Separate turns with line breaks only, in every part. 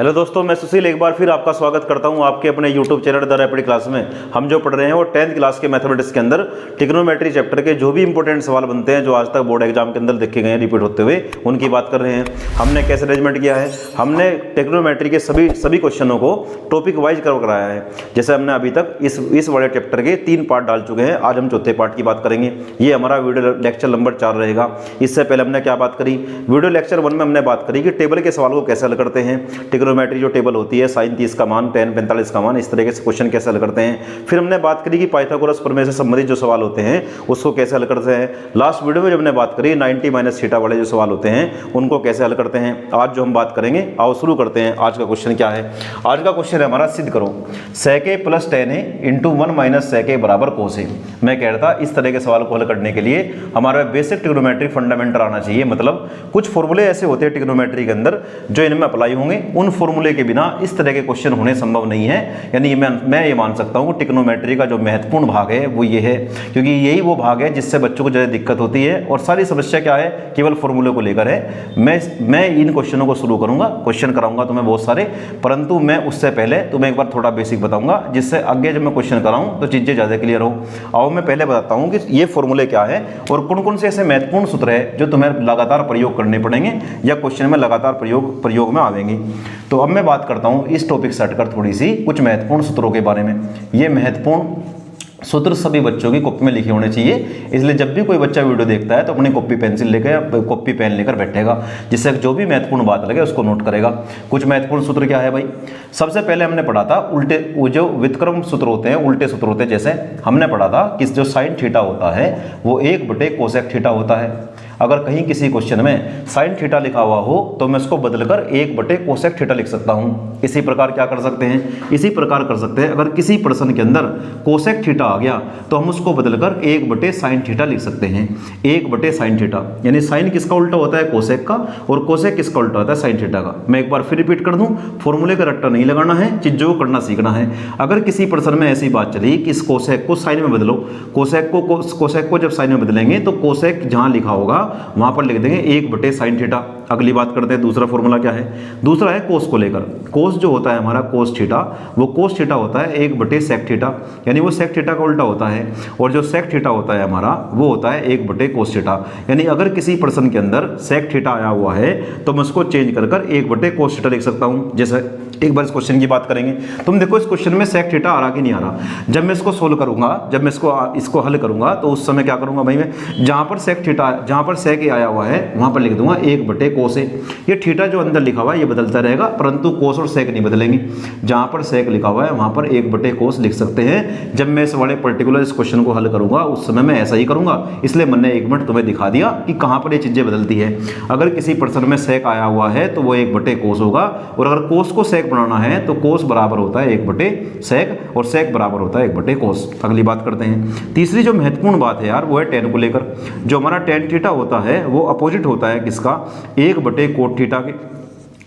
Hello दोस्तों, मैं सुशील एक बार फिर आपका स्वागत करता हूं आपके अपने YouTube channel the rapid class में। हम जो पढ़ रहे हैं वो 10th क्लास के मैथमेटिक्स के अंदर ट्रिग्नोमेट्री चैप्टर के जो भी इंपॉर्टेंट सवाल बनते हैं जो आज तक बोर्ड एग्जाम के अंदर देखे गए हैं रिपीट होते हुए, उनकी बात कर रहे हैं। हमने कैसे अरेंजमेंट किया है, हमने ट्रिग्नोमेट्री के सभी क्वेश्चनों को टॉपिक वाइज कवर कराया है। जैसे हमने अभी तक इस बड़े चैप्टर के 3 पार्ट डाल चुके हैं। आज हम चौथे पार्ट की बात करेंगे। ये हमारा वीडियो लेक्चर नंबर 4 रहेगा। इससे पहले हमने क्या बात करी, वीडियो लेक्चर 1 में हमने बात करी कि टेबल के सवाल को कैसे हल करते हैं। ट्रिग्नोमेट्री जो टेबल होती है, sin 30 का मान, tan 45 का मान, इस तरीके से क्वेश्चन कैसे हल करते हैं। फिर हमने बात करी कि पाइथागोरस प्रमेय से संबंधित जो सवाल होते हैं उसको कैसे हल करते हैं। लास्ट वीडियो में जब हमने बात करी 90 माइनस थीटा वाले जो सवाल होते हैं उनको कैसे हल करते हैं। आज जो हम बात करेंगे, आओ शुरू करते हैं। आज का क्वेश्चन क्या है, आज का क्वेश्चन है हमारा, सिद्ध करो sec a plus tan a into 1 minus sec a बराबर cos a। मैं कह रहा था इस तरह के सवाल को हल करने के लिए हमारा बेसिक ट्रिग्नोमेट्री फंडामेंटल आना चाहिए। मतलब कुछ फॉर्मूले ऐसे होते हैं ट्रिग्नोमेट्री के अंदर जो इनमें अप्लाई होंगे, उन फॉर्मूले के बिना इस तरह के क्वेश्चन होने संभव नहीं है। यानी मैं ये मान सकता हूं कि ट्रिग्नोमेट्री का जो महत्वपूर्ण भाग है वो ये है, क्योंकि यही वो भाग है जिससे बच्चों को ज़्यादा दिक्कत होती है और सारी समस्या क्या है, केवल फॉर्मूले को लेकर है। मैं इन क्वेश्चनों को शुरू करूंगा, क्वेश्चन कराऊंगा तुम्हें बहुत सारे, परंतु मैं उससे पहले तुम्हें एक बार थोड़ा बेसिक बताऊंगा, जिससे आगे जब मैं क्वेश्चन कराऊं तो चीज़ें ज़्यादा क्लियर हो। आओ मैं पहले बताता हूं कि ये फॉर्मूले क्या है और कौन कौन से ऐसे महत्वपूर्ण सूत्र है जो तुम्हें लगातार प्रयोग करने पड़ेंगे या क्वेश्चन में लगातार प्रयोग में आवेंगे। तो अब मैं बात करता हूं इस टॉपिक से हटकर थोड़ी सी कुछ महत्वपूर्ण सूत्रों के बारे में। ये महत्वपूर्ण सूत्र सभी बच्चों की कॉपी में लिखे होने चाहिए, इसलिए जब भी कोई बच्चा वीडियो देखता है तो अपनी कॉपी पेंसिल लेकर, कॉपी पेन लेकर बैठेगा, जिससे जो भी महत्वपूर्ण बात लगे उसको नोट करेगा। कुछ महत्वपूर्ण सूत्र क्या है भाई, सबसे पहले हमने पढ़ा था उल्टे, वो जो व्युत्क्रम सूत्र होते हैं, उल्टे सूत्र होते हैं। जैसे हमने पढ़ा था कि जो साइन थीटा होता है वो 1/cos कोसेक थीटा होता है। अगर कहीं किसी क्वेश्चन में साइन थीटा लिखा हुआ हो तो मैं उसको बदलकर 1/cos कोसेक थीटा लिख सकता हूँ। इसी प्रकार क्या कर सकते हैं, इसी प्रकार कर सकते हैं, अगर किसी प्रश्न के अंदर कोसेक थीटा आ गया तो हम उसको बदलकर 1/sin थीटा लिख सकते हैं। 1/sin थीटा, यानी साइन किसका उल्टा होता है, कोसेक का, और कोसेक किसका उल्टा होता है, साइन थीटा का। मैं एक बार फिर रिपीट कर दूं, फॉर्मूले का रट्टा नहीं लगाना है, चीजों को करना सीखना है। अगर किसी प्रश्न में ऐसी बात चली कि इस कोसेक को साइन में बदलो, कोसेक को जब साइन में बदलेंगे तो कोसेक जहां लिखा होगा वहां पर लिख देंगे 1/sin थीटा। अगली बात करते हैं, दूसरा फॉर्मूला क्या है, दूसरा है कोस को लेकर। कोस जो होता है हमारा कोस थीटा, वो कोस थीटा होता है 1/sec थीटा, यानी वो sec थीटा का उल्टा होता है। और जो sec थीटा होता है हमारा वो होता है 1/cos थीटा। यानी अगर किसी प्रश्न के अंदर sec थीटा आया हुआ है तो मैं उसको चेंज कर 1/cos थीटा लिख सकता हूं। जैसे एक बार इस क्वेश्चन की बात करेंगे, तुम देखो इस क्वेश्चन में sec थीटा आ रहा कि नहीं आ रहा। जब मैं इसको सोल्व करूंगा, जब मैं इसको हल करूंगा तो उस समय क्या करूंगा भाई, मैं जहां पर sec थीटा, जहां पर sec आया हुआ है वहां पर लिख दूंगा 1/cos a। ये थीटा जो अंदर लिखा हुआ है ये बदलता रहेगा, परंतु कोस और sec नहीं बदलेंगे। जहां पर sec लिखा हुआ है वहां पर 1/cos लिख सकते हैं। जब मैं इस वाले पर्टिकुलर इस क्वेश्चन को हल करूंगा उस समय मैं ऐसा ही करूंगा, इसलिए मैंने 1 मिनट तुम्हें दिखा दिया कि कहां पर ये चीजें बदलती है। अगर किसी प्रश्न में sec आया हुआ है तो वो 1/cos होगा, और अगर cos को sec बनाना है तो cos बराबर होता है 1/sec और sec बराबर होता है 1/cos। अगली बात करते हैं, तीसरी जो महत्वपूर्ण बात है यार वो है tan को लेकर। जो हमारा tan थीटा होता है वो अपोजिट होता है किसका, 1/cot थीटा के,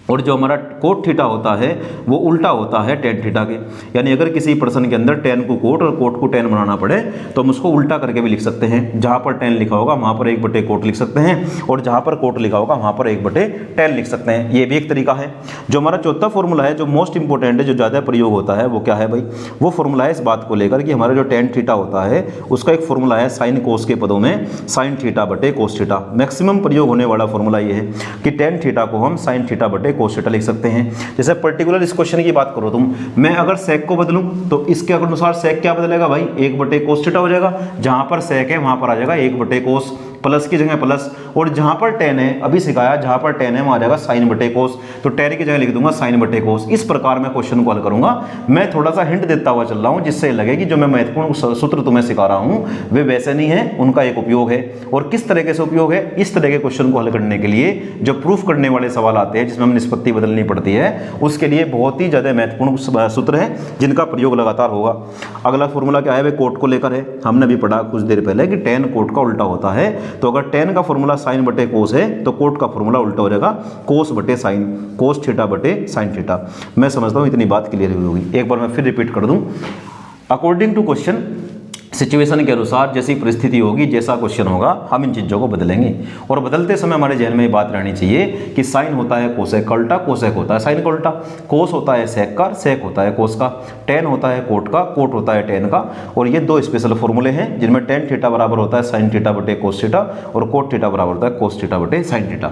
और जो हमारा कोट थीटा होता है वो उल्टा होता है tan थीटा के। यानी अगर किसी प्रश्न के अंदर tan को कोट और कोट को tan बनाना पड़े तो हम उसको उल्टा करके भी लिख सकते हैं। जहां पर tan लिखा होगा वहां पर 1/cot लिख सकते हैं, और जहां पर कोट लिखा होगा वहां पर 1/tan लिख सकते हैं। ये भी एक तरीका है। जो हमारा चौथा फॉर्मूला है, जो मोस्ट इंपॉर्टेंट है, जो ज़्यादा प्रयोग होता है, वो क्या है भाई, वो फॉर्मूला है इस बात को लेकर कि हमारा जो tan थीटा होता है उसका एक फॉर्मूला है साइन कोस के पदों में sin θ/cos थीटा। मैक्सिमम प्रयोग होने वाला फॉर्मूला ये है कि tan थीटा को हम sin θ/cos थीटा लिख सकते हैं। जैसे पर्टिकुलर इस क्वेश्चन की बात करो तुम, मैं अगर sec को बदलूं तो इसके अनुसार sec क्या बदलेगा भाई, 1/cos थीटा हो जाएगा। जहां पर sec है वहां पर आ जाएगा 1/cos, प्लस की जगह प्लस, और जहां पर tan है, अभी सिखाया, जहां पर tan है वहां आ जाएगा sin/cos, तो tan की जगह लिख दूंगा sin/cos। इस प्रकार मैं क्वेश्चन को हल करूंगा। मैं थोड़ा सा हिंट देता हुआ चल रहा हूं जिससे लगे कि जो मैं महत्वपूर्ण सूत्र तुम्हें सिखा रहा हूं वे वैसे नहीं है, उनका एक उपयोग है। और किस तरीके से उपयोग है, इस तरह के क्वेश्चन को हल करने के लिए जो प्रूफ करने वाले सवाल आते हैं जिसमें हम निष्पत्ति बदलनी पड़ती है, उसके लिए बहुत ही ज्यादा महत्वपूर्ण सूत्र है जिनका प्रयोग लगातार होगा। अगला फॉर्मूला क्या है, वे कोट को लेकर है। हमने भी पढ़ा कुछ देर पहले कि tan कोट का उल्टा होता है, तो अगर tan का फॉर्मूला sin/cos है तो कोट का फॉर्मूला उल्टा हो जाएगा cos/sin, cos θ/sin थीटा। मैं समझता हूं इतनी बात क्लियर हुई होगी। एक बार मैं फिर रिपीट कर दूं, अकॉर्डिंग टू क्वेश्चन सिचुएशन के अनुसार जैसी परिस्थिति होगी, जैसा क्वेश्चन होगा, हम इन चीज़ों को बदलेंगे। और बदलते समय हमारे जहन में ये बात रहनी चाहिए कि साइन होता है कोसेक का उल्टा, कोसेक होता है साइन का उल्टा, कोस होता है सेक का, सेक होता है कोस का, टेन होता है कोट का, कोट होता है टेन का। और ये दो स्पेशल फॉर्मूले हैं जिनमें टेन थीटा बराबर होता है साइन थीटा बटे कोस थीटा और कोट थीटा बराबर होता है कोस थीटा बटे साइन थीटा।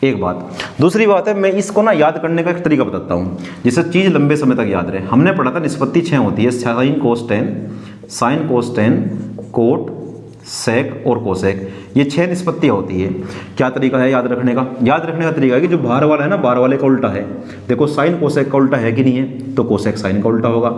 एक बात। दूसरी बात है, मैं इसको ना याद करने का एक तरीका बताता हूँ जिससे चीज़ लंबे समय तक याद रहे। हमने पढ़ा था निष्पत्ति 6 होती है, साइन कोस टेन, कोट, सेक और कोसेक, ये 6 निष्पत्तियाँ होती है। क्या तरीका है याद रखने का? याद रखने का तरीका है कि जो बाहर वाला है ना, बाहर वाले का उल्टा है। देखो साइन कोसेक का उल्टा है कि नहीं है, तो कोसेक साइन का उल्टा होगा।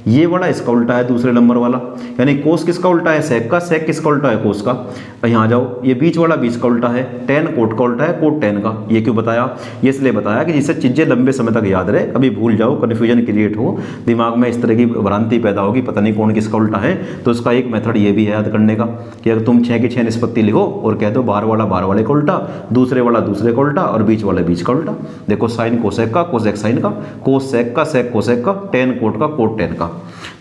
ये वाला इसका उल्टा है, दूसरे नंबर वाला, यानी कोस किसका उल्टा है, सेक का, सेक किसका उल्टा है, कोस का। यहाँ आ जाओ, ये बीच वाला बीच का उल्टा है, टेन कोट का उल्टा है, कोट टेन का। ये क्यों बताया? ये इसलिए बताया कि जिससे चीज़ें लंबे समय तक याद रहे, कभी भूल जाओ, कन्फ्यूजन क्रिएट हो, दिमाग में इस तरह की भ्रांति पैदा होगी, पता नहीं कौन किसका उल्टा है। तो उसका एक मेथड ये भी है याद करने का कि अगर तुम 6 की 6 निष्पत्ति लिखो और कह दो बाहर वाला बाहर वाले का उल्टा, दूसरे वाला दूसरे का उल्टा और बीच वाला बीच का उल्टा। देखो साइन कोसेक का, कोसेक साइन का, कोस सेक का, सेक कोसेक का, टेन कोट का, कोट टेन का।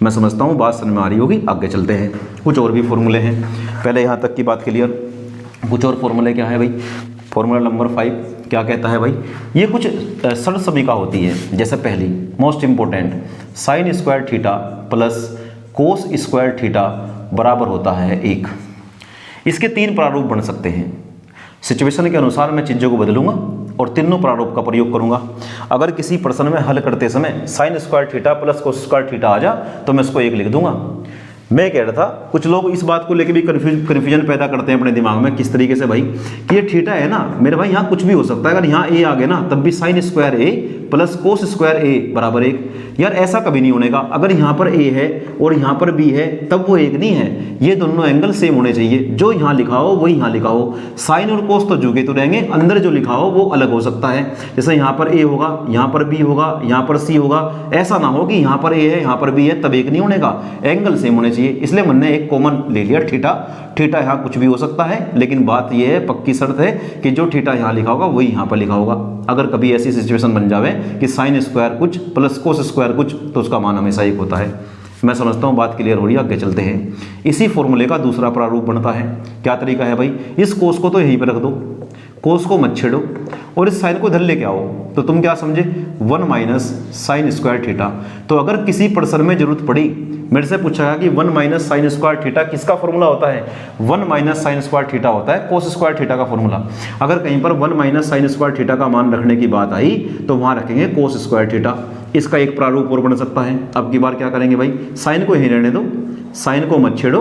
मैं समझता हूँ बात समझ में आ रही होगी। आगे चलते हैं, कुछ और भी फॉर्मूले हैं। पहले यहाँ तक की बात क्लियर। कुछ और फॉर्मूले क्या है भाई? फॉर्मूला नंबर 5 क्या कहता है भाई? ये कुछ सरल समीका होती है। जैसे पहली most important, sign square theta plus cos square theta बराबर होता है 1। इसके 3 प्रारूप बन सकते हैं। सिचुएशन के अनुसार मैं चीज़ों को बदलूंगा और तीनों प्रारूप का प्रयोग करूंगा। अगर किसी प्रश्न में हल करते समय sine square theta plus cos square theta आ जा तो मैं इसको 1 लिख दूंगा। मैं कह रहा था कुछ लोग इस बात को लेकर भी कन्फ्यूजन पैदा करते हैं अपने दिमाग में। किस तरीके से भाई? कि ये थीटा है ना मेरे भाई, यहाँ कुछ भी हो सकता है। अगर यहाँ ए आ गया ना तब भी साइन स्क्वायर ए प्लस कोस स्क्वायर ए बराबर 1। यार ऐसा कभी नहीं होने का। अगर यहाँ पर ए है और यहाँ पर बी है तब वो 1 नहीं है। ये दोनों एंगल सेम होने चाहिए। जो यहाँ लिखा हो वही यहाँ लिखा हो। साइन और कोस तो जुगे तो रहेंगे, अंदर जो लिखा हो वो अलग हो सकता है। जैसे यहाँ पर ए होगा, यहाँ पर बी होगा, यहाँ पर सी होगा। ऐसा ना हो कि यहाँ पर ए है यहाँ पर बी है तब 1 नहीं होने का। एंगल सेम होने चाहिए। इसलिए मैंने एक कॉमन ले लिया थीटा। थीटा यहाँ कुछ भी हो सकता है, लेकिन बात यह है, पक्की शर्त है कि जो थीटा यहाँ लिखा होगा वही यहाँ पर लिखा होगा। अगर कभी ऐसी सिचुएशन बन जावे कि साइन स्क्वायर कुछ प्लस कोस स्क्वायर कुछ तो उसका मान हमेशा 1 होता है। मैं समझता हूँ बात क्लियर हो रही है। आगे चलते हैं। इसी फॉर्मूले का दूसरा प्रारूप बनता है। क्या तरीका है भाई? इस कोस को तो यहीं पर रख दो, कोस को मत छेड़ो और इस साइन को इधर लेके आओ। तो तुम क्या समझे? 1 माइनस साइन स्क्वायर थीटा। तो अगर किसी प्रश्न में जरूरत पड़ी, मेरे से पूछा गया कि 1 माइनस साइन स्क्वायर थीटा किसका फॉर्मूला होता है? 1 माइनस साइन स्क्वायर थीटा होता है कोस स्क्वायर थीटा का फॉर्मूला। अगर कहीं पर 1 माइनस साइन स्क्वायर थीटा का मान रखने की बात आई तो वहां रखेंगे कोस स्क्वायर थीटा। इसका एक प्रारूप और बन सकता है। अब की बार क्या करेंगे भाई? साइन को यहीं रहने दो, साइन को मत छेड़ो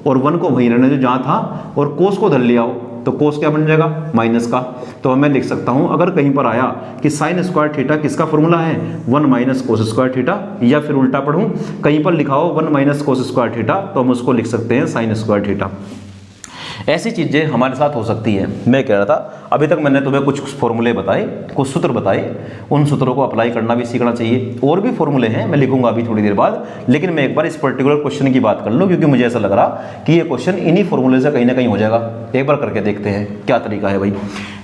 और 1 को वहीं रहने दो जहां था, और कोस को धर ले आओ। तो कोस क्या बन जाएगा? माइनस का। तो मैं लिख सकता हूं अगर कहीं पर आया कि साइन स्क्वायर थीटा किसका फॉर्मूला है? 1 माइनस कोस स्क्वायर थीटा। या फिर उल्टा पढ़ूं, कहीं पर लिखा हो 1 माइनस कोस स्क्वायर थीटा तो हम उसको लिख सकते हैं साइन स्क्वायर थीटा। ऐसी चीज़ें हमारे साथ हो सकती है। मैं कह रहा था अभी तक मैंने तुम्हें कुछ फॉर्मूले बताए, कुछ सूत्र बताए, उन सूत्रों को अप्लाई करना भी सीखना चाहिए। और भी फॉर्मूले हैं, मैं लिखूंगा अभी थोड़ी देर बाद। लेकिन मैं एक बार इस पर्टिकुलर क्वेश्चन की बात कर लूँ क्योंकि मुझे ऐसा लग रहा कि ये क्वेश्चन इन्हीं फॉर्मूले से कहीं ना कहीं हो जाएगा। एक बार करके देखते हैं क्या तरीका है भाई।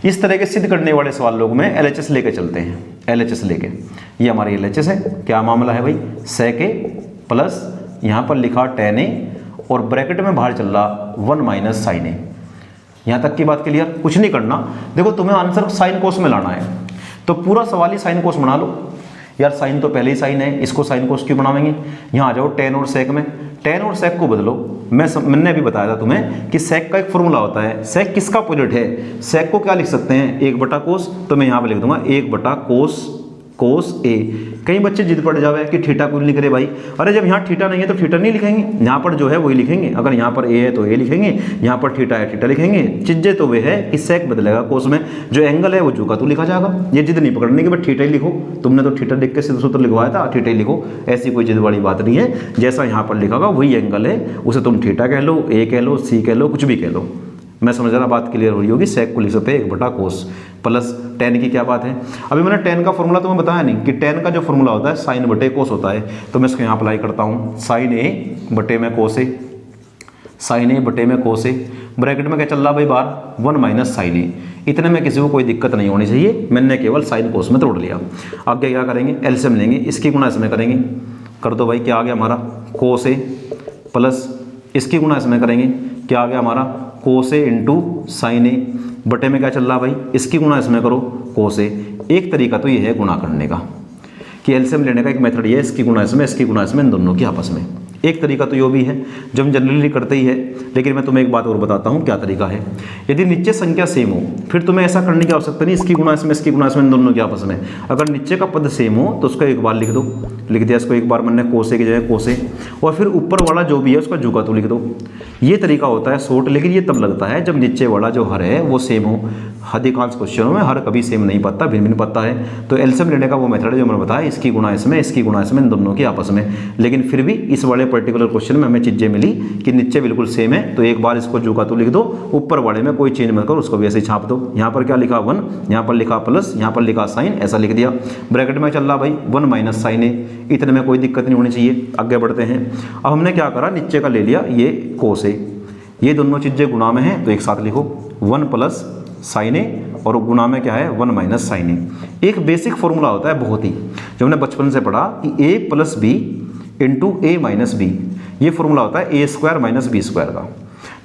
इस तरह के सिद्ध करने वाले सवाल लोग में LHS लेके चलते हैं। LHS लेके, ये हमारी LHS है। क्या मामला है भाई? सेक ए प्लस यहाँ पर लिखा टेन ए और ब्रैकेट में बाहर चल रहा 1 माइनस साइन ए। यहाँ तक की बात क्लियर? कुछ नहीं करना। देखो तुम्हें आंसर साइन कोस में लाना है तो पूरा सवाल ही साइन कोस बना लो। यार साइन तो पहले ही साइन है, इसको साइन कोस क्यों बनावेंगे? यहाँ आ जाओ टेन और सेक में, टेन और सेक को बदलो। मैंने अभी बताया था तुम्हें कि सेक का एक फॉर्मूला होता है। सेक किसका अपोजिट है? सेक को क्या लिख सकते हैं? 1 बटा कोस। तो मैं यहाँ पे लिख दूंगा 1 बटा कोस ए। कई बच्चे जिद पड़ जावे कि थीटा क्यों लिख रहे भाई? अरे जब यहाँ थीटा नहीं है तो थीटा नहीं लिखेंगे, यहाँ पर जो है वही लिखेंगे। अगर यहाँ पर ए है तो ए लिखेंगे, यहाँ पर थीटा है थीटा लिखेंगे। चीजें तो वे है कि सेक बदलेगा कोस में, जो एंगल है वो जू का तो लिखा जाएगा। ये जिद नहीं पकड़ने की, बट थीटा ही लिखो। तुमने तो थीटा लिख के सिद्ध सूत्र लिखवाया था, थीटा ही लिखो। ऐसी कोई जिद वाली बात नहीं है। जैसा यहाँ पर लिखा होगा वही एंगल है, उसे तुम थीटा कह लो, ए कह लो, सी कह लो, कुछ भी कह लो। मैं समझ रहा, बात क्लियर हो रही होगी। सेक को लिख सकते हैं 1 बटा कोस प्लस टेन की क्या बात है? अभी मैंने टेन का फॉर्मूला तुम्हें बताया नहीं कि टेन का जो फॉर्मूला होता है साइन बटे कोस होता है। तो मैं इसको यहाँ अप्लाई करता हूँ, साइन ए बटे में कोस ए, साइन ए बटे में कोस ए। ब्रैकेट में क्या चल रहा भाई बाहर? 1 माइनस साइन ए। इतने में किसी को कोई दिक्कत नहीं होनी चाहिए। मैंने केवल साइन कोस में तोड़ लिया। आगे क्या करेंगे? एलसीएम लेंगे, इसकी गुणा इसमें करेंगे। कर दो भाई, क्या आ गया हमारा? कोस ए प्लस इसकी गुणा इसमें करेंगे, क्या आ गया हमारा कोस ए इंटू साइन ए, बटे में क्या चल रहा भाई, इसकी गुणा इसमें करो कोस ए। एक तरीका तो ये है गुणा करने का कि एलसीएम लेने का एक मेथड ये है, इसकी गुणा इसमें, इसकी गुणा इसमें, इन दोनों की आपस में। एक तरीका तो यो भी है जो हम जनरली करते ही है, लेकिन मैं तुम्हें एक बात और बताता हूँ क्या तरीका है। यदि नीचे संख्या सेम हो फिर तुम्हें ऐसा करने की आवश्यकता नहीं, इसकी गुणा इसमें, इसकी गुणा इसमें, इन दोनों के आपस में। अगर नीचे का पद सेम हो तो उसको एक बार लिख दो, लिख दिया इसको एक बार मैंने कोसे की जगह कोसे, और फिर ऊपर वाला जो भी है उसका जुगा तो लिख दो। ये तरीका होता है शॉर्ट, लेकिन ये तब लगता है जब नीचे वाला जो हर है वो सेम हो। अधिकांश क्वेश्चनों में हर कभी सेम नहीं पड़ता, भिन्न भिन्न पड़ता है। तो एलसीएम लेने का वो मेथड है जो मैंने बताया, इसकी गुणा इसमें, इसकी गुणा इसमें, इन दोनों की आपस में। लेकिन फिर भी इस वाले पर्टिकुलर क्वेश्चन में हमें चीजें मिली कि नीचे बिल्कुल सेम है, तो एक बार इसको जुगा तो लिख दो, ऊपर वाले में कोई चेंज मत करो, उसको भी ऐसे छाप दो। यहाँ पर क्या लिखा 1, यहाँ पर लिखा प्लस, यहाँ पर लिखा साइन, ऐसा लिख दिया। ब्रैकेट में चल रहा भाई 1 माइनस साइन ए, इतने में कोई दिक्कत नहीं होनी चाहिए। आगे बढ़ते हैं। अब हमने क्या करा, नीचे का ले लिया ये कोस ए, ये दोनों चीजें गुणा में हैं तो एक साथ लिखो 1 प्लस साइन ए, और गुणा में क्या है 1 माइनस साइन ए। एक बेसिक फॉर्मूला होता है बहुत ही, जो हमने बचपन से पढ़ा कि ए प्लस बी इंटू ए माइनस बी, ये फॉर्मूला होता है ए स्क्वायर माइनस बी स्क्वायर का।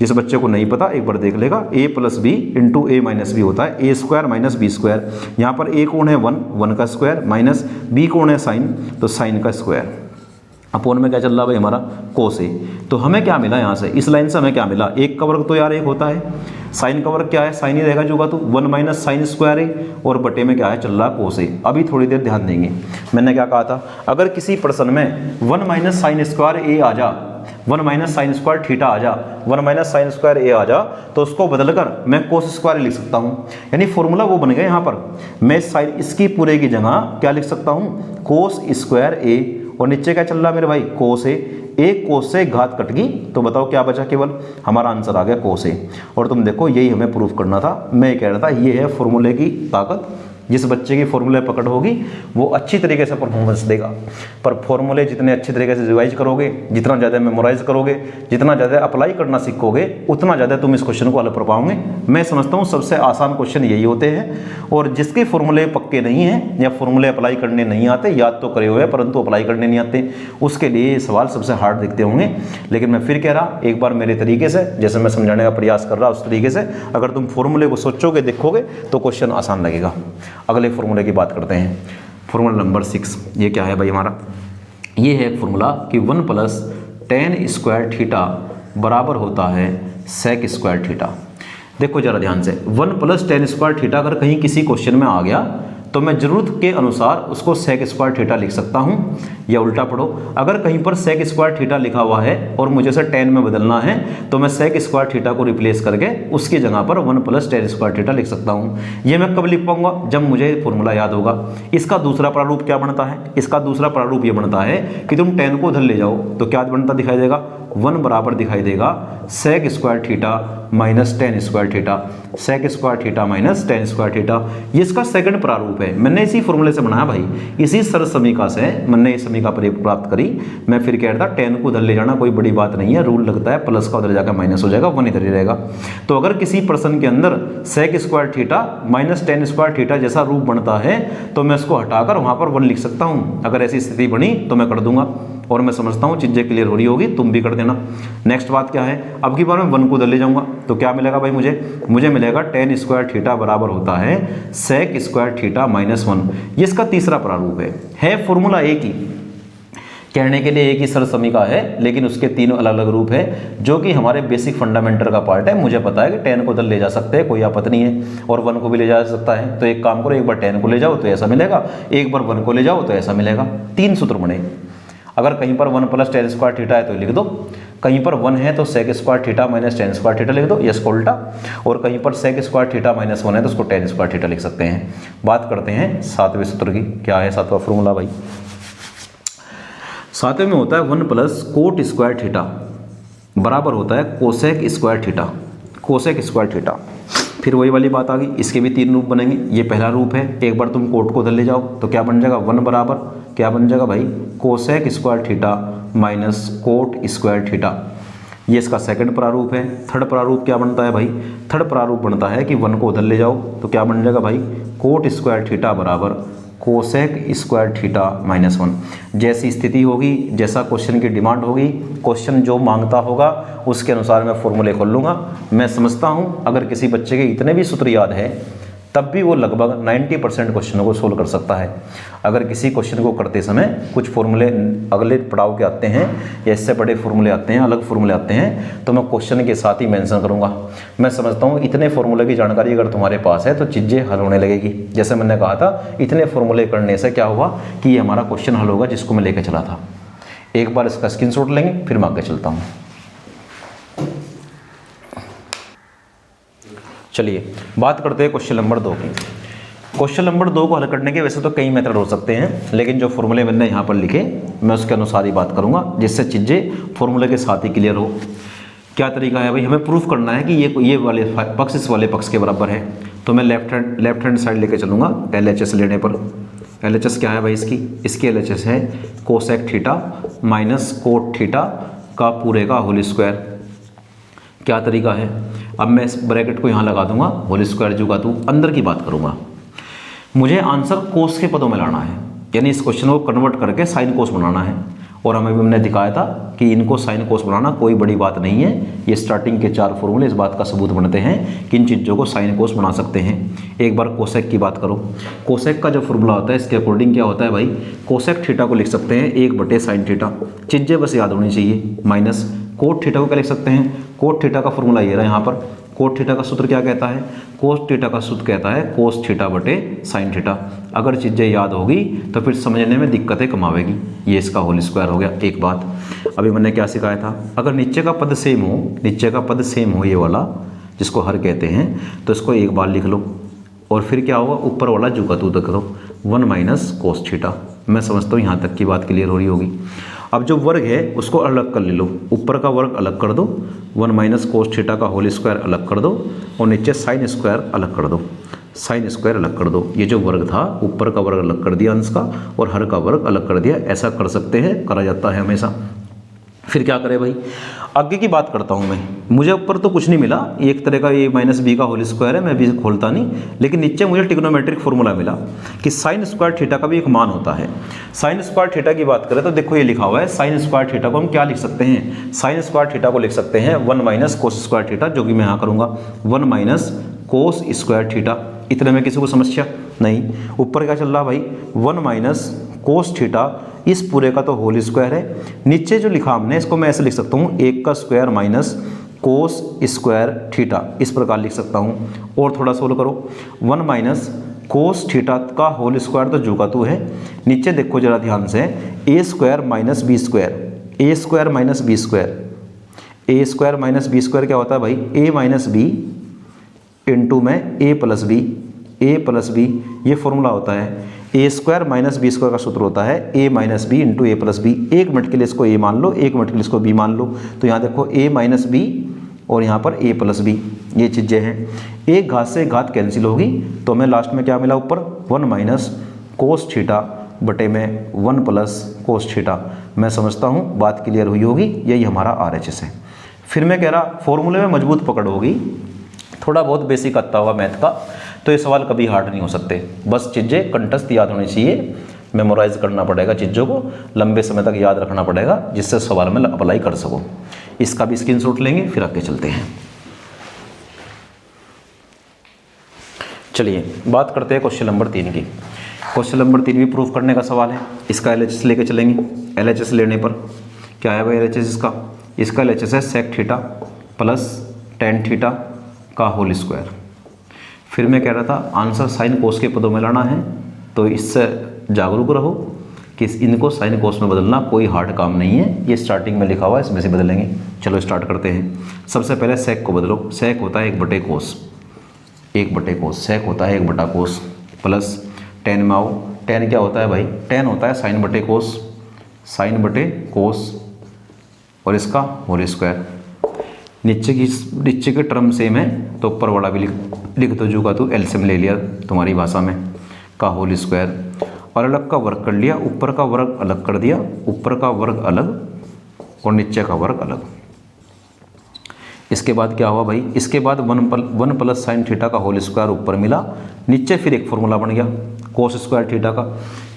जिस बच्चे को नहीं पता एक बार देख लेगा, ए प्लस बी इंटू ए माइनस बी होता है ए स्क्वायर माइनस बी स्क्वायर। यहाँ पर ए कौन है 1, 1 का स्क्वायर, माइनस बी कौन है साइन, तो साइन का स्क्वायर, अपोन में क्या चल रहा भाई हमारा कोस ए। तो हमें क्या मिला यहाँ से, इस लाइन से हमें क्या मिला, एक का वर्ग तो यार एक होता है, साइन का वर्ग क्या है, साइन ही रहेगा जुगा तो 1 माइनस साइन स्क्वायर ए, और बटे में क्या है चल रहा कोस ए। अभी थोड़ी देर ध्यान देंगे, मैंने क्या कहा था, अगर किसी प्रश्न में 1 माइनस साइन स्क्वायर ए आ जा, 1 माइनस साइन स्क्वायर थीटा आ जा, 1 माइनस साइन स्क्वायर ए आ जा, तो उसको बदलकर मैं कोस स्क्वायर लिख सकता हूँ। यानी फॉर्मूला वो बन गया यहाँ पर, मैं साइन इसकी पूरे की जगह क्या लिख सकता हूँ, कोस स्क्वायर ए, और नीचे क्या चल रहा है मेरे भाई कोस ए। एक कोस से घात कट गई तो बताओ क्या बचा, केवल हमारा आंसर आ गया कोस ए। और तुम देखो यही हमें प्रूफ करना था, मैं कह रहा था ये है फॉर्मूले की ताकत। जिस बच्चे की फॉर्मूले पकड़ होगी वो अच्छी तरीके से परफॉर्मेंस देगा। पर फॉर्मूले जितने अच्छी तरीके से रिवाइज करोगे, जितना ज़्यादा मेमोराइज करोगे, जितना ज़्यादा अप्लाई करना सीखोगे, उतना ज़्यादा तुम इस क्वेश्चन को हल कर पाओगे। मैं समझता हूँ सबसे आसान क्वेश्चन यही होते हैं, और जिसके फॉर्मूले पक्के नहीं हैं या फॉर्मूले अप्लाई करने नहीं आते, याद तो करे हुए परंतु अप्लाई करने नहीं आते, उसके लिए ये सवाल सबसे हार्ड दिखते होंगे। लेकिन मैं फिर कह रहा, एक बार मेरे तरीके से जैसे मैं समझाने का प्रयास कर रहा उस तरीके से अगर तुम फॉर्मूले को सोचोगे, देखोगे तो क्वेश्चन आसान लगेगा। अगले फॉर्मूले की बात करते हैं, फॉर्मूला नंबर 6। ये क्या है भाई हमारा, ये है फॉर्मूला कि 1 प्लस टेन स्क्वायर थीटा बराबर होता है सेक स्क्वायर थीटा। देखो जरा ध्यान से, 1 प्लस टेन स्क्वायर थीटा अगर कहीं किसी क्वेश्चन में आ गया तो मैं ज़रूरत के अनुसार उसको सेक स्क्वायर थीटा लिख सकता हूँ, या उल्टा पढ़ो, अगर कहीं पर सेक स्क्वायर थीटा लिखा हुआ है और मुझे उसे टेन में बदलना है तो मैं सेक स्क्वायर थीटा को रिप्लेस करके उसकी जगह पर 1 प्लस टेन स्क्वायर थीटा लिख सकता हूँ। ये मैं कब लिख पाऊंगा, जब मुझे फॉर्मूला याद होगा। इसका दूसरा प्रारूप क्या बनता है, इसका दूसरा प्रारूप ये बनता है कि तुम 10 को उधर ले जाओ तो क्या बनता दिखाई देगा, 1 बराबर दिखाई देगा sec square theta minus tan square theta, sec square theta minus tan square theta. ये इसका सेकंड प्रारूप है। मैंने इसी फॉर्मूले से बनाया भाई, इसी सरल समीका से मैंने ये समीका प्राप्त करी। मैं फिर कह रहा था 10 को उधर ले जाना कोई बड़ी बात नहीं है, रूल लगता है प्लस का उधर जाकर माइनस हो जाएगा, 1 इधर ही रहेगा। तो अगर किसी प्रश्न के अंदर sec square theta minus tan square theta जैसा रूप बनता है तो मैं उसको हटाकर वहां पर 1 लिख सकता हूं। अगर ऐसी स्थिति बनी तो मैं कर दूंगा, और मैं समझता हूँ चीज़ें क्लियर हो रही होगी, तुम भी कर देना। नेक्स्ट बात क्या है, अब की बार मैं 1 को उधर ले जाऊंगा तो क्या मिलेगा भाई, मुझे मिलेगा टेन स्क्वायर थीटा बराबर होता है सेक स्क्वायर थीटा माइनस 1। ये इसका तीसरा प्रारूप है फॉर्मूला एक ही, कहने के लिए एक ही सरल समीका है, लेकिन उसके 3 अलग अलग रूप है जो कि हमारे बेसिक फंडामेंटल का पार्ट है। मुझे पता है कि 10 को उधर ले जा सकते हैं, कोई आपत्ति नहीं है, और 1 को भी ले जा सकता है। तो एक काम करो, एक बार 10 को ले जाओ तो ऐसा मिलेगा, एक बार 1 को ले जाओ तो ऐसा मिलेगा। 3 सूत्र बने। अगर कहीं पर 1 प्लस टेन स्क्वायर थीटा है तो लिख दो, कहीं पर 1 है तो sec square theta minus tan square theta लिख दो, यस को उल्टा, और कहीं पर सेक स्क्वायर थीटा माइनस 1 है तो उसको टेन स्क्वायर थीटा लिख सकते हैं। बात करते हैं 7वें सूत्र की। क्या है 7वां फॉर्मूला भाई, 7वें में होता है 1 प्लस कोट स्क्वायर थीटा बराबर होता है cosec square theta, cosec square theta. फिर वही वाली बात आ गई, इसके भी 3 रूप बनेंगे। ये पहला रूप है, एक बार तुम कोट को उधर ले जाओ तो क्या बन जाएगा, 1 बराबर क्या बन जाएगा भाई, cosec square theta minus cot square theta. ये इसका सेकंड प्रारूप है। थर्ड प्रारूप क्या बनता है भाई, थर्ड प्रारूप बनता है कि 1 को उधर ले जाओ तो क्या बन जाएगा भाई, कोट स्क्वायर थीटा बराबर कोसेक स्क्वायर थीटा माइनस 1। जैसी स्थिति होगी, जैसा क्वेश्चन की डिमांड होगी, क्वेश्चन जो मांगता होगा उसके अनुसार मैं फॉर्मूले खोल लूँगा। मैं समझता हूँ अगर किसी बच्चे के इतने भी सूत्र याद है तब भी वो लगभग 90% क्वेश्चनों को सोल्व कर सकता है। अगर किसी क्वेश्चन को करते समय कुछ फॉर्मूले अगले पड़ाव के आते हैं या इससे बड़े फॉर्मूले आते हैं, अलग फॉर्मूले आते हैं, तो मैं क्वेश्चन के साथ ही मेंशन करूंगा। मैं समझता हूँ इतने फॉर्मूले की जानकारी अगर तुम्हारे पास है तो चीज़ें हल होने लगेगी। जैसे मैंने कहा था, इतने फॉर्मूले करने से क्या हुआ कि ये हमारा क्वेश्चन हल होगा जिसको मैं लेकर चला था। एक बार इसका स्क्रीनशॉट लेंगे फिर मैं आगे चलता हूँ। चलिए बात करते हैं क्वेश्चन नंबर 2 की। क्वेश्चन नंबर 2 को हल करने के वैसे तो कई मेथड हो सकते हैं, लेकिन जो फॉर्मूले मैंने यहाँ पर लिखे मैं उसके अनुसार ही बात करूँगा जिससे चीज़ें फॉर्मूले के साथ ही क्लियर हो। क्या तरीका है भाई, हमें प्रूफ करना है कि ये वाले पक्ष इस वाले पक्ष के बराबर है। तो मैं लेफ्ट हैंड साइड लेके चलूँगा LHS लेने पर। LHS क्या है भाई, इसकी LHS है cosec theta minus cot theta का पूरे का होल स्क्वायर। क्या तरीका है, अब मैं इस ब्रैकेट को यहाँ लगा दूंगा, होल स्क्वायर जो का तू अंदर की बात करूँगा। मुझे आंसर कोस के पदों में लाना है, यानी इस क्वेश्चन को कन्वर्ट करके साइन कोस बनाना है। और हमें भी हमने दिखाया था कि इनको साइन कोस बनाना कोई बड़ी बात नहीं है। ये स्टार्टिंग के 4 फॉर्मूले इस बात का सबूत बनते हैं कि इन चीज़ों को साइन कोस बना सकते हैं। एक बार कोसेक की बात करो। कोसेक का जो फॉर्मूला होता है इसके अकॉर्डिंग क्या होता है भाई, कोसेक थीटा को लिख सकते हैं 1/sin थीटा। चीज़ें बस याद होनी चाहिए। माइनस कोट थीटा को क्या लिख सकते हैं, कोट थीटा का फॉर्मूला ये रहा यहाँ पर। कोट थीटा का सूत्र क्या कहता है, कोस थीटा का सूत्र कहता है कोस थीटा बटे साइन थीटा। अगर चीज़ें याद होगी तो फिर समझने में दिक्कतें कम आवेगी। ये इसका होल स्क्वायर हो गया। एक बात अभी मैंने क्या सिखाया था, अगर नीचे का पद सेम हो, नीचे का पद सेम हो ये वाला जिसको हर कहते हैं, तो इसको एक बार लिख लो और फिर क्या होगा, ऊपर वाला जू का तू तक दो 1 माइनस कोस थीटा। मैं समझता हूँ यहाँ तक की बात क्लियर हो रही होगी। अब जो वर्ग है उसको अलग कर ले लो, ऊपर का वर्ग अलग कर दो, 1 माइनस कोस थीटा का होल स्क्वायर अलग कर दो और नीचे साइन स्क्वायर अलग कर दो, साइन स्क्वायर अलग कर दो। ये जो वर्ग था ऊपर का वर्ग अलग कर दिया अंश का और हर का वर्ग अलग कर दिया। ऐसा कर सकते हैं, करा जाता है हमेशा। फिर क्या करें भाई, आगे की बात करता हूँ मैं। मुझे ऊपर तो कुछ नहीं मिला, एक तरह का ये माइनस बी का होल स्क्वायर है, मैं भी खोलता नहीं, लेकिन नीचे मुझे ट्रिग्नोमेट्रिक फॉर्मूला मिला कि साइन स्क्वायर थीटा का भी एक मान होता है। साइन स्क्वायर थीटा की बात करें तो देखो ये लिखा हुआ है, साइन स्क्वायर थीटा को हम क्या लिख सकते हैं, साइन स्क्वायर थीटा को लिख सकते हैं 1 माइनस कोस स्क्वायर थीटा, जो कि मैं यहाँ करूँगा 1 माइनस कोस स्क्वायर थीटा। इतने में किसी को समस्या नहीं। ऊपर क्या चल रहा भाई, 1 माइनस कोस थीटा, इस पूरे का तो होल स्क्वायर है। नीचे जो लिखा हमने इसको मैं ऐसे लिख सकता हूँ 1 का square minus cos square theta, इस प्रकार लिख सकता हूँ। और थोड़ा सोल्व करो, 1 माइनस कोस थीटा का होल स्क्वायर तो जो का तू है। नीचे देखो जरा ध्यान से, ए स्क्वायर माइनस बी स्क्वायर, ए स्क्वायर माइनस बी स्क्वायर, ए स्क्वायर माइनस बी स्क्वायर क्या होता है भाई, ए माइनस बी इंटू में ए प्लस बी, ए प्लस बी ये फॉर्मूला होता है। ए स्क्वायर माइनस बी स्क्वायर का सूत्र होता है ए माइनस बी इंटू ए प्लस बी। 1 मिनट के लिए इसको ए मान लो, 1 मिनट के लिए इसको बी मान लो। तो यहाँ देखो ए माइनस बी और यहाँ पर ए प्लस बी, ये चीज़ें हैं। एक घात से एक घात कैंसिल होगी तो हमें लास्ट में क्या मिला, ऊपर 1 माइनस कोस थीटा बटे में 1 प्लस कोस थीटा। मैं समझता हूँ बात क्लियर हुई होगी। यही हमारा RHS है। फिर मैं कह रहा फॉर्मूले में मजबूत पकड़ होगी, थोड़ा बहुत बेसिक आता हुआ मैथ का, तो ये सवाल कभी हार्ड नहीं हो सकते। बस चीज़ें कंठस्थ याद होनी चाहिए, मेमोराइज करना पड़ेगा, चीज़ों को लंबे समय तक याद रखना पड़ेगा जिससे सवाल में अप्लाई कर सको। इसका भी स्क्रीनशॉट लेंगे फिर आगे चलते हैं। चलिए बात करते हैं क्वेश्चन नंबर 3 की। क्वेश्चन नंबर 3 भी प्रूफ करने का सवाल है। इसका LHS लेके चलेंगे। LHS लेने पर क्या है भाई LHS इसका LHS है sec theta plus tan theta का होल स्क्वायर। फिर मैं कह रहा था आंसर साइन कोस के पदों में लाना है, तो इससे जागरूक रहो कि इनको साइन कोस में बदलना कोई हार्ड काम नहीं है। ये स्टार्टिंग में लिखा हुआ है, इसमें से बदलेंगे। चलो स्टार्ट करते हैं। सबसे पहले सेक को बदलो। सेक होता है 1/कोस, 1/कोस सेक होता है 1/कोस प्लस टेन में आओ। टेन क्या होता है भाई, टेन होता है साइन बटे कोस और इसका होल स्क्वायर। नीचे के टर्म सेम है तो ऊपर वाला भी लिख दो, जो का तू एलसीएम ले लिया तुम्हारी भाषा में, का होल स्क्वायर। और अलग का वर्ग कर लिया, ऊपर का वर्ग अलग कर दिया, ऊपर का वर्ग अलग और नीचे का वर्ग अलग। इसके बाद क्या हुआ भाई, इसके बाद वन प्लस साइन थीटा का होल स्क्वायर ऊपर मिला, नीचे फिर एक फॉर्मूला बन गया कोस स्क्वायर थीटा का।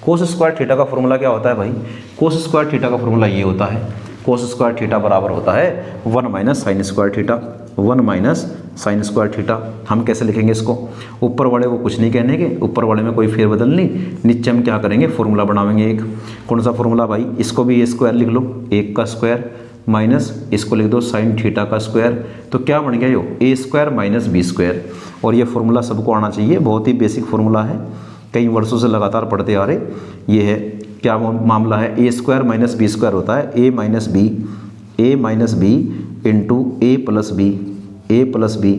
कोस स्क्वायर थीटा का फॉर्मूला क्या होता है भाई, कोस स्क्वायर थीटा का फॉर्मूला ये होता है, कोस स्क्वायर थीटा बराबर होता है 1 minus sign square theta, 1 minus sign square theta. हम कैसे लिखेंगे इसको, ऊपर वाले को कुछ नहीं कहने के, ऊपर वाले में कोई फेरबदल नहीं, नीचे हम क्या करेंगे फॉर्मूला बनाएंगे एक। कौन सा फॉर्मूला भाई, इसको भी ए स्क्वायर लिख लो, 1 का स्क्वायर माइनस इसको लिख दो साइन थीटा का स्क्वायर, तो क्या बन गया यो ए स्क्वायर माइनस बी स्क्वायर। और ये फॉर्मूला सबको आना चाहिए, बहुत ही बेसिक फॉर्मूला है, कई वर्षों से लगातार पढ़ते आ रहे। ये है क्या मामला है, ए स्क्वायर माइनस बी स्क्वायर होता है ए माइनस बी इंटू ए प्लस बी।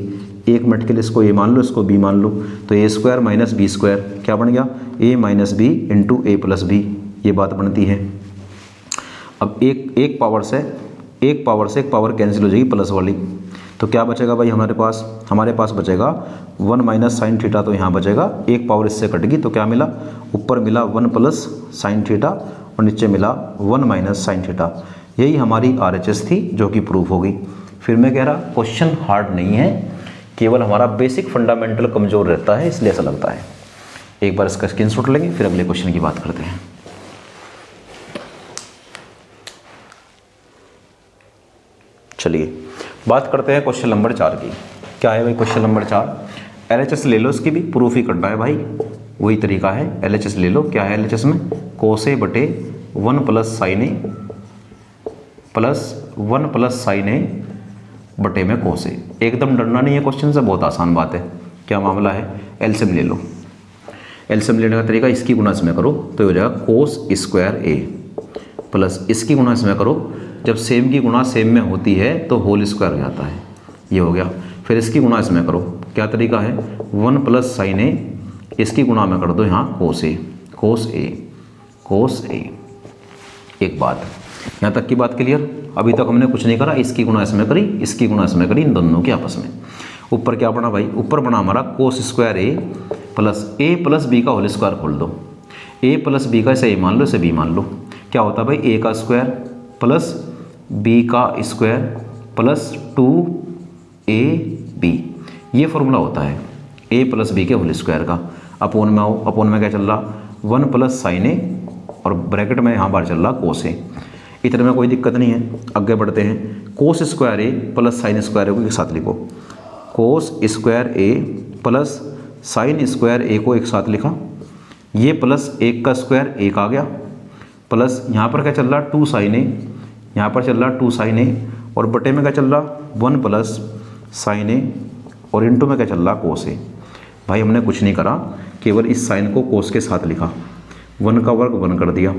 1 मिनट के लिए इसको ए मान लो, इसको बी मान लो, तो ए स्क्वायर माइनस बी स्क्वायर क्या बन गया, ए माइनस बी इंटू ए प्लस बी, ये बात बनती है। अब एक पावर से एक पावर कैंसिल हो जाएगी प्लस वाली, तो क्या बचेगा भाई हमारे पास बचेगा 1 माइनस साइन थीटा, तो यहाँ बचेगा एक पावर इससे कटेगी, तो क्या मिला, ऊपर मिला 1 प्लस साइन थीटा और नीचे मिला 1 माइनस साइन थीटा। यही हमारी RHS थी जो कि प्रूफ होगी। फिर मैं कह रहा क्वेश्चन हार्ड नहीं है, केवल हमारा बेसिक फंडामेंटल कमज़ोर रहता है, इसलिए ऐसा लगता है। एक बार इसका स्क्रीनशॉट लेंगे, फिर अगले क्वेश्चन की बात करते हैं। चलिए बात करते हैं क्वेश्चन नंबर 4 की। क्या है भाई क्वेश्चन नंबर 4, LHS ले लो, इसकी भी प्रूफ ही करना है भाई, वही तरीका है। LHS ले लो, क्या है LHS में, कोस ए बटे 1 प्लस साइन ए प्लस 1 प्लस साइन ए बटे में कोस ए। एकदम डरना नहीं है क्वेश्चन से, बहुत आसान बात है। क्या मामला है, एलसीएम ले लो। एलसीएम लेने का तरीका, इसकी गुणा इसमें करो तो हो जाएगा कोस स्क्वायर ए प्लस इसकी गुणा इसमें करो, जब सेम की गुणा सेम में होती है तो होल स्क्वायर हो जाता है, ये हो गया। फिर इसकी गुणा इसमें करो, क्या तरीका है, 1 प्लस साइन ए, इसकी गुणा में कर दो यहाँ कोस ए। एक बात, यहाँ तक की बात क्लियर। अभी तक हमने कुछ नहीं करा, इसकी गुणा इसमें करी, इसकी गुणा इसमें करी, इन दोनों की आपस में। ऊपर क्या बना भाई, ऊपर बना हमारा कोस स्क्वायर ए प्लस बी का होल स्क्वायर खोल दो। ए प्लस बी का इसे ए मान लो, इसे बी मान लो। क्या होता है भाई, ए का स्क्वायर प्लस बी का स्क्वायर प्लस 2ab, ये फॉर्मूला होता है ए प्लस बी के होल स्क्वायर का। अपोन में आओ, अपोन में क्या चल रहा, 1 प्लस साइन ए और ब्रैकेट में यहाँ बाहर चल रहा कोस ए। इतने में कोई दिक्कत नहीं है, आगे बढ़ते हैं। कोस स्क्वायर ए प्लस साइन स्क्वायर ए को एक साथ लिखो, कोस स्क्वायर ए प्लस साइन स्क्वायर ए को एक साथ लिखा। ये प्लस 1 का स्क्वायर 1 आ गया, प्लस यहाँ पर क्या चल रहा 2 साइन ए, यहाँ पर चल रहा 2 साइन ए, और बटे में क्या चल रहा 1 प्लस साइन ए, और इंटू में क्या चल रहा कोस ए। भाई हमने कुछ नहीं करा, केवल इस साइन को कोस के साथ लिखा, 1 का वर्ग 1 कर दिया,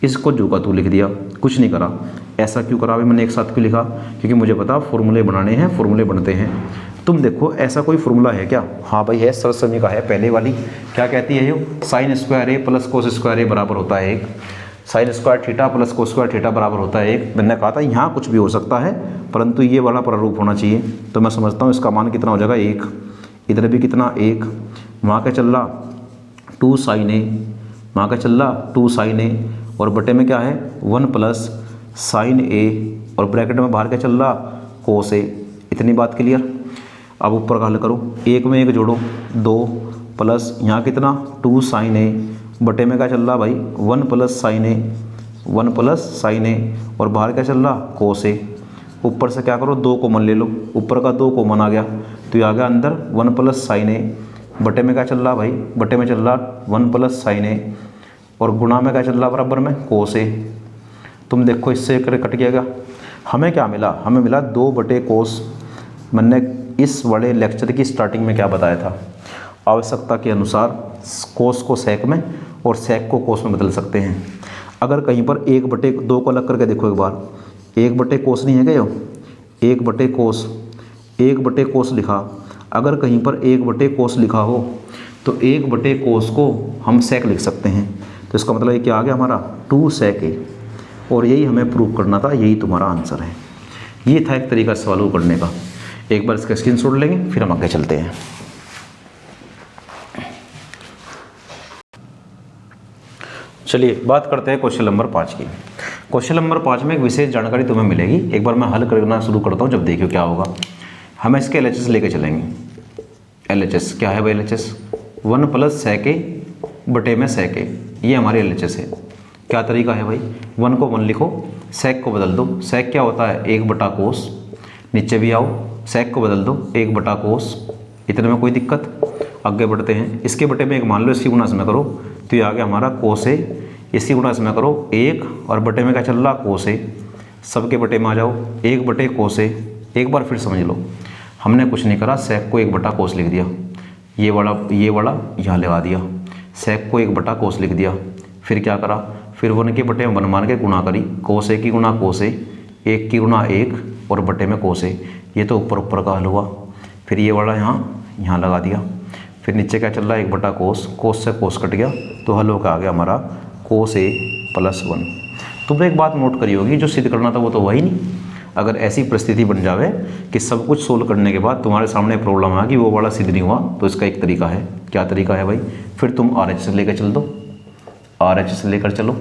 इसको जो का तू लिख दिया, कुछ नहीं करा। ऐसा क्यों करा भाई मैंने एक साथ क्यों लिखा, क्योंकि मुझे पता फॉर्मूले बनाने हैं, फॉर्मूले बनते हैं। तुम देखो ऐसा कोई फॉर्मूला है क्या, हाँ भाई है, सरसमी का है, पहले वाली क्या कहती है, यो साइन स्क्वायर ए प्लस कोस स्क्वायर ए बराबर होता है 1, sign square theta plus cos square theta बराबर होता है 1। मैंने कहा था यहाँ कुछ भी हो सकता है, परंतु ये वाला प्रारूप होना चाहिए। तो मैं समझता हूँ इसका मान कितना हो जाएगा 1, इधर भी कितना 1, वहाँ का चल रहा 2 साइन ए, वहाँ का चल रहा 2 साइन ए, और बटे में क्या है 1 प्लस साइन ए, और ब्रैकेट में बाहर क्या चल रहा कोस ए। इतनी बात क्लियर। अब ऊपर का हल करो, 1 में 1 जोड़ो 2 प्लस यहाँ कितना 2 साइन ए, बटे में क्या चल रहा भाई 1 प्लस साइन ए, 1 प्लस साइन ए, और बाहर क्या चल रहा कोस ए। ऊपर से क्या करो 2 कॉमन ले लो, ऊपर का 2 कॉमन आ गया, तो ये आ गया अंदर 1 प्लस साइन ए, बटे में क्या चल रहा भाई, बटे में चल रहा 1 प्लस साइन ए, और गुणा में क्या चल रहा बराबर में कोस ए। तुम देखो इससे कट गया। हमें क्या मिला, हमें मिला 2 बटे कोस। मैंने इस बड़े लेक्चर की स्टार्टिंग में क्या बताया था, आवश्यकता के अनुसार कोस को सेक में और सेक को कोस में बदल सकते हैं। अगर कहीं पर 1 बटे 2 को अलग करके देखो एक बार, 1 बटे कोस नहीं है क्या, 1 बटे कोस लिखा। अगर कहीं पर 1 बटे कोस लिखा हो तो 1 बटे कोस को हम सेक लिख सकते हैं। तो इसका मतलब ये क्या आ गया हमारा 2 सेक ए, और यही हमें प्रूव करना था, यही तुम्हारा आंसर है। ये था एक तरीका सवाल को करने का। एक बार इसका स्क्रीनशॉट लेंगे, फिर हम आगे चलते हैं। चलिए बात करते हैं क्वेश्चन नंबर 5 की। क्वेश्चन नंबर 5 में एक विशेष जानकारी तुम्हें मिलेगी। एक बार मैं हल करना शुरू करता हूँ, जब देखियो क्या होगा। हम इसके LHS लेके चलेंगे। LHS क्या है भाई? LHS 1 + sec a बटे में sec a, ये हमारी LHS है। क्या तरीका है भाई? 1 को 1 लिखो, sec को बदल दो। sec क्या होता है? 1 बटा कोस। नीचे भी आओ, sec को बदल दो 1 बटा कोस। इतने में कोई दिक्कत? आगे बढ़ते हैं। इसके बटे में 1 मान लो, इसकी गुणा इसमें करो तो ये आ गया हमारा कोस a। इसकी गुणा इसमें करो 1, और बटे में क्या चल रहा? कोस a। सबके बटे में आ जाओ 1 बटे कोस a। एक बार फिर समझ लो, हमने कुछ नहीं करा, sec को 1 बटा कोस लिख दिया। ये वाला यहाँ लगा दिया। sec को 1 बटा कोस लिख दिया। फिर क्या करा? फिर 1 के बटे में 1 मान के गुणा करी। कोस a की गुणा कोस a, 1 की गुणा 1 और बटे में कोस a। ये तो ऊपर का हल हुआ। फिर ये वाला यहाँ लगा दिया। फिर नीचे क्या चल रहा है? 1 बटा कोस। कोस से कोस कट गया तो हल होकर आ गया हमारा कोस a + 1। तुम एक बात नोट करी होगी, जो सिद्ध करना था वो तो वही नहीं। अगर ऐसी परिस्थिति बन जावे कि सब कुछ सोल्व करने के बाद तुम्हारे सामने प्रॉब्लम आ कि वो वाला सिद्ध नहीं हुआ, तो इसका एक तरीका है। क्या तरीका है भाई? फिर तुम RHS लेकर चल दो। RHS लेकर चलो।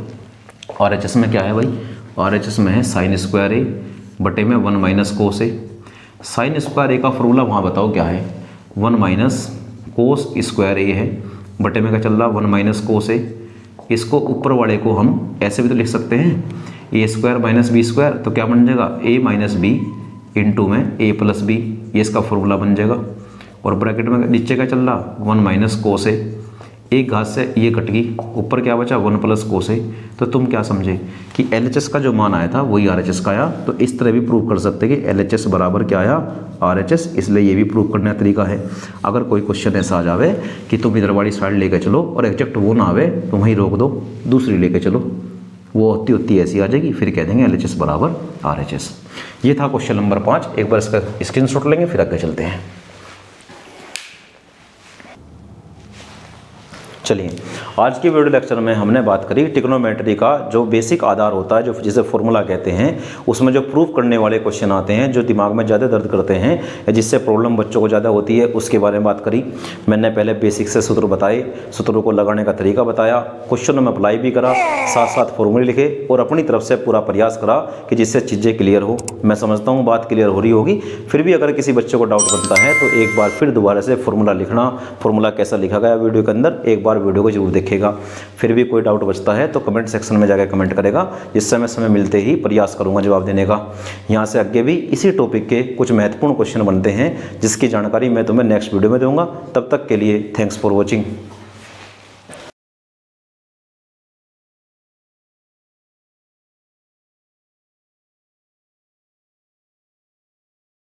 RHS में क्या है भाई? RHS में है sin² a बटे में 1 - कोस a। sin² a का फॉर्मूला वहाँ बताओ क्या है? 1 - cos² a है, बटे में क्या चल रहा? 1 - कोस a। इसको ऊपर वाले को हम ऐसे भी तो लिख सकते हैं, a² - b², तो क्या बन जाएगा? a - b इंटू में a + b, ये इसका फॉर्मूला बन जाएगा। और ब्रैकेट में नीचे क्या चल रहा? 1 - कोस a। एक घात से ये कट गई, ऊपर क्या बचा? 1 + कोस a। तो तुम क्या समझे कि LHS का जो मान आया था वही RHS का आया। तो इस तरह भी प्रूव कर सकते हैं कि LHS बराबर क्या आया? RHS। इसलिए ये भी प्रूव करने का तरीका है। अगर कोई क्वेश्चन ऐसा आ जावे कि तुम इधर वाली साइड लेकर चलो और एग्जैक्ट वो ना आवे तो वहीं रोक दो, दूसरी लेकर चलो, वो होती ऐसी आ जाएगी, फिर कह देंगे LHS बराबर RHS। ये था क्वेश्चन नंबर 5। एक बार इसका स्क्रीनशॉट लेंगे, फिर आगे चलते हैं। चलिए, आज की वीडियो लेक्चर में हमने बात करी ट्रिग्नोमेट्री का जो बेसिक आधार होता है, जो जिसे फॉर्मूला कहते हैं, उसमें जो प्रूफ करने वाले क्वेश्चन आते हैं जो दिमाग में ज़्यादा दर्द करते हैं या जिससे प्रॉब्लम बच्चों को ज़्यादा होती है, उसके बारे में बात करी। मैंने पहले बेसिक से सूत्र बताए, सूत्रों को लगाने का तरीका बताया, क्वेश्चन में अप्लाई भी करा, साथ साथ फॉर्मूले लिखे और अपनी तरफ से पूरा प्रयास करा कि जिससे चीज़ें क्लियर हो। मैं समझता हूँ बात क्लियर हो रही होगी। फिर भी अगर किसी बच्चे को डाउट बनता है तो एक बार फिर दोबारा से फॉर्मूला लिखना, फॉर्मूला कैसा लिखा गया वीडियो के अंदर, एक बार वीडियो को जरूर देखेगा। फिर भी कोई डाउट बचता है तो कमेंट सेक्शन में जाकर कमेंट करेगा, जिससे मैं समय मिलते ही प्रयास करूंगा जवाब देने का। यहाँ से आगे भी इसी टॉपिक के कुछ महत्वपूर्ण क्वेश्चन बनते हैं जिसकी जानकारी मैं तुम्हें नेक्स्ट वीडियो में दूंगा। तब तक के लिए थैंक्स फॉर वॉचिंग।